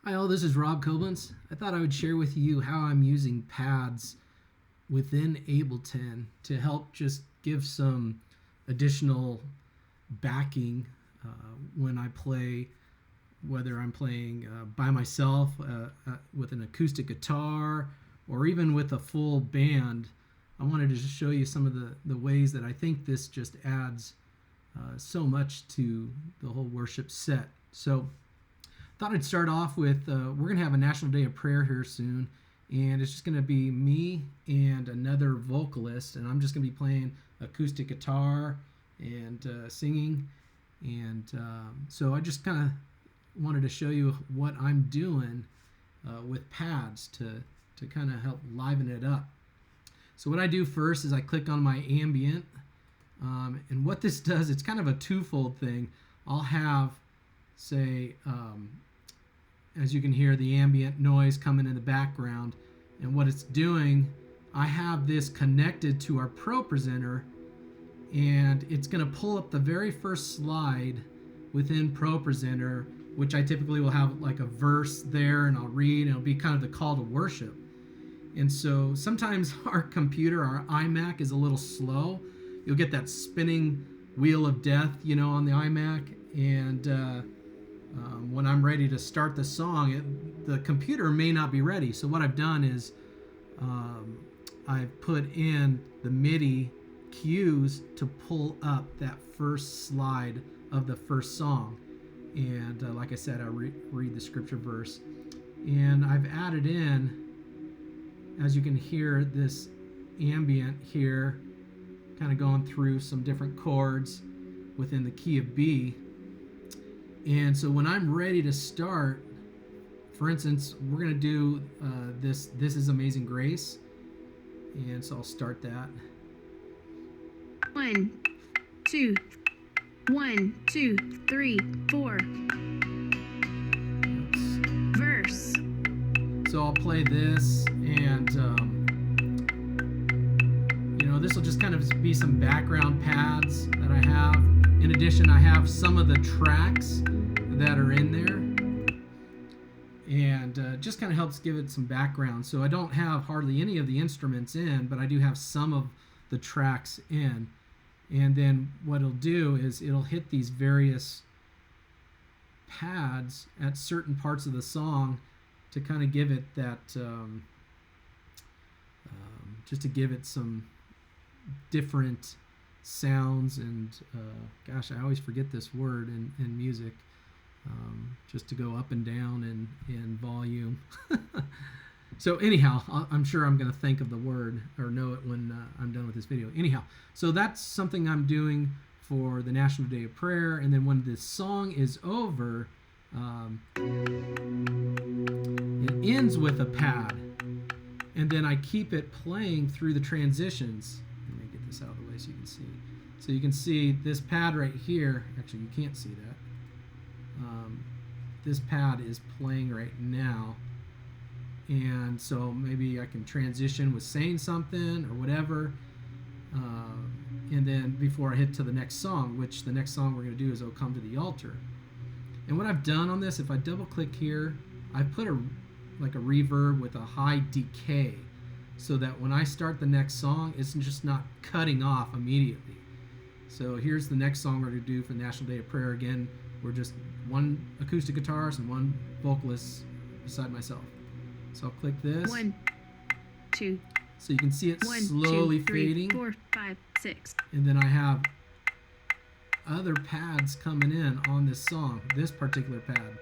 Hi all, this is Rob Koblenz. I thought I would share with you how I'm using pads within Ableton to help just give some additional backing when I play, whether I'm playing by myself with an acoustic guitar or even with a full band. I wanted to just show you some of the ways that I think this just adds so much to the whole worship set. So thought I'd start off with we're going to have a National Day of Prayer here soon, and it's just going to be me and another vocalist, and I'm just going to be playing acoustic guitar and singing. And so I just kind of wanted to show you what I'm doing with pads to kind of help liven it up. So what I do first is I click on my ambient, and what this does, it's kind of a twofold thing. I'll have, say, as you can hear, the ambient noise coming in the background, and what it's doing, I have this connected to our Pro Presenter, and it's going to pull up the very first slide within Pro Presenter, which I typically will have like a verse there, and I'll read, and it'll be kind of the call to worship. And so sometimes our computer, our iMac, is a little slow. You'll get that spinning wheel of death, on the iMac, and when I'm ready to start the song, the computer may not be ready. So what I've done is I've put in the MIDI cues to pull up that first slide of the first song. And like I said, I read the scripture verse. And I've added in, as you can hear, this ambient here, kind of going through some different chords within the key of B. And so when I'm ready to start, for instance, we're going to do this is Amazing Grace. And so I'll start that. 1, 2, 1, 2, 3, 4. Verse. So I'll play this, and this will just kind of be some background pads that I have. In addition, I have some of the tracks that are in there, and just kind of helps give it some background. So I don't have hardly any of the instruments in, but I do have some of the tracks in. And then what it'll do is it'll hit these various pads at certain parts of the song to kind of give it that, just to give it some different sounds and gosh, I always forget this word in music, just to go up and down in volume. So anyhow, I'm sure I'm going to think of the word or know it when I'm done with this video. Anyhow, so that's something I'm doing for the National Day of Prayer. And then when this song is over, it ends with a pad, and then I keep it playing through the transitions. Let me get this out of the way so you can see. So you can see this pad right here. Actually, you can't see that. This pad is playing right now, and so maybe I can transition with saying something or whatever, and then before I hit to the next song, which the next song we're going to do is "Oh Come to the Altar." And what I've done on this, if I double click here, I've put a reverb with a high decay, so that when I start the next song, it's just not cutting off immediately. So here's the next song we're going to do for the National Day of Prayer. Again, we're just one acoustic guitarist and one vocalist beside myself. So I'll click this. 1, 2. So you can see it 1, slowly 2, 3, fading. 4, 5, 6. And then I have other pads coming in on this song, this particular pad.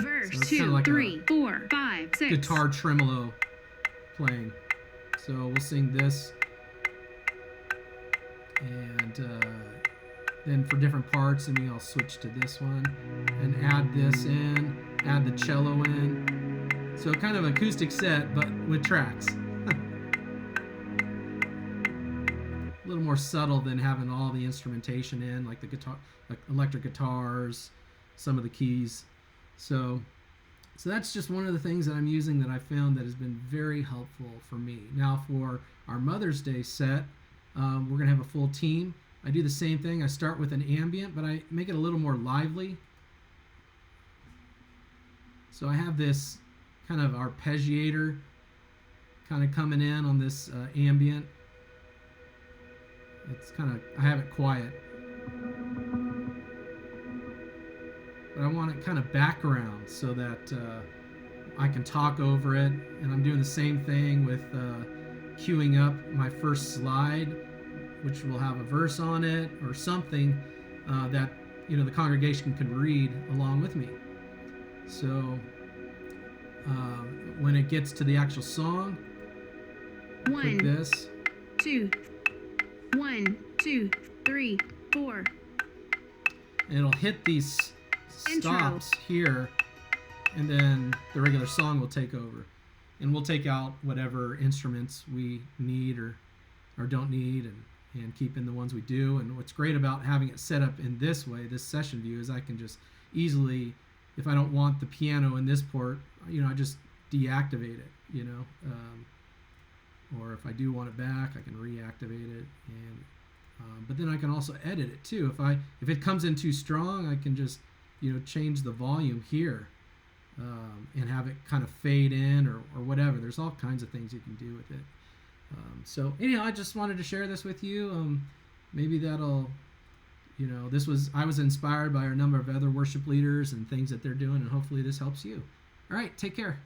Verse So it's 2, kinda like 3, 4, 5, 6. Guitar tremolo playing. So we'll sing this, and then for different parts, and I'll switch to this one and add this in, add the cello in. So kind of acoustic set, but with tracks. A little more subtle than having all the instrumentation in, like the guitar, like electric guitars, some of the keys. So that's just one of the things that I'm using that I found that has been very helpful for me. Now for our Mother's Day set, we're going to have a full team. I do the same thing. I start with an ambient, but I make it a little more lively. So I have this kind of arpeggiator kind of coming in on this ambient. It's kind of, I have it quiet, but I want it kind of background so that I can talk over it. And I'm doing the same thing with queuing up my first slide, which will have a verse on it or something that the congregation can read along with me. So when it gets to the actual song, click this. 2, 1, 2, 3, 4. And it'll hit these Intro. stops here, and then the regular song will take over. And we'll take out whatever instruments we need or don't need, and keep in the ones we do. And what's great about having it set up in this way, this session view, is I can just easily, if I don't want the piano in this port, I just deactivate it, or if I do want it back, I can reactivate it. And but then I can also edit it too. If it comes in too strong, I can just change the volume here and have it kind of fade in or whatever. There's all kinds of things you can do with it. So anyhow, I just wanted to share this with you. Maybe that'll, I was inspired by a number of other worship leaders and things that they're doing, and hopefully this helps you. All right, take care.